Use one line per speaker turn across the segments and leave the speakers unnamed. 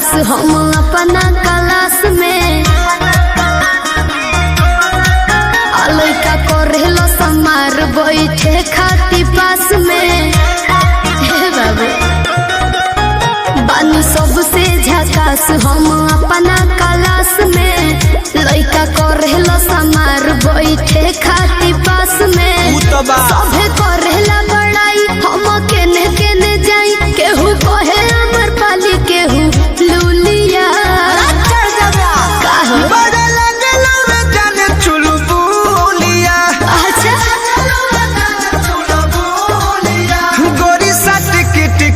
झकास हम अपना क्लास में लइका करेलो समार बैठे खाती पास में बाबू बानी सबसे झकास हम अपना क्लास में लइका करेलो समार बैठे खाती पास में सभे करेला बड़ाई हम केने केने जाई केहू कहे अमर पाली केहू लूलिया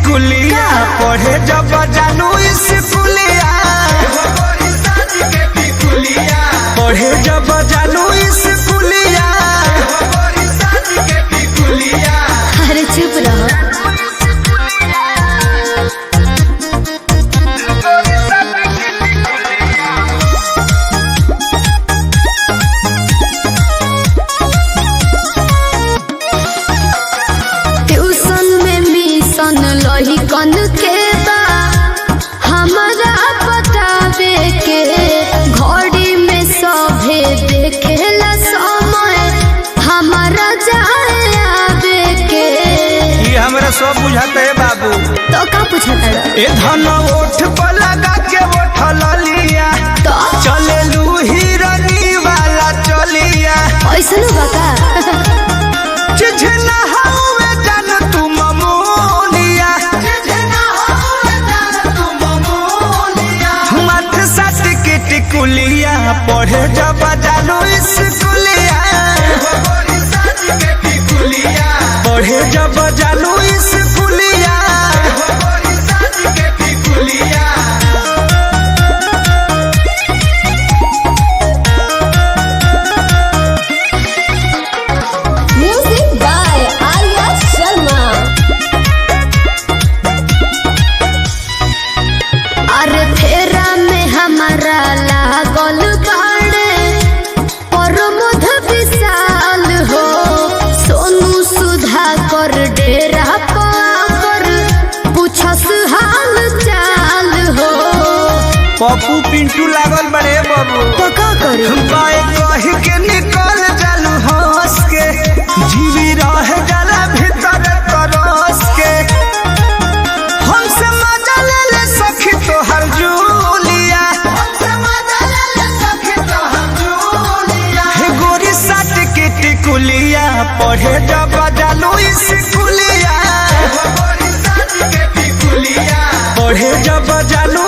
पढ़े जब जानू स्कूलिया पढ़े जब जानू स्कूलिया
अरे चुप रहो ट्यूशन में मिशन लही कन के बा हमारा बतावे के घड़ी में सभे देखेला समय हमारा जाए आवे के
ये हमरा सब बुझाते है बाबू
तो का पूछता
ए धन ओठ पर लगा के उठल लिया
तो
चले लू हिरनी वाला चलिया
ऐसन बता
चिझना हवे जान तू ममोलिया मत सट के टिकुलिया पढ़े जब जानू स्कूलिया पढ़े जब जानू स्कूलिया
म्यूजिक बाय आर्या शर्मा अरे फेरा में हमारा लागल बाड़े प्रमोद विशाल हो सोनू सुधा कर डेरा पर पूछस हाल चाल हो
पप्पू पिंटू लागल बड़े बाबू
तो का करी
बाए कह के निकल जालू हंस के जीवी रह जाला भीतर तरस के हमसे मजा ले ले सखी तोहर जूलिया हे गोरी साट के टिकुलिया पढ़े जब जानू स्कूलिया पढ़े जब जानू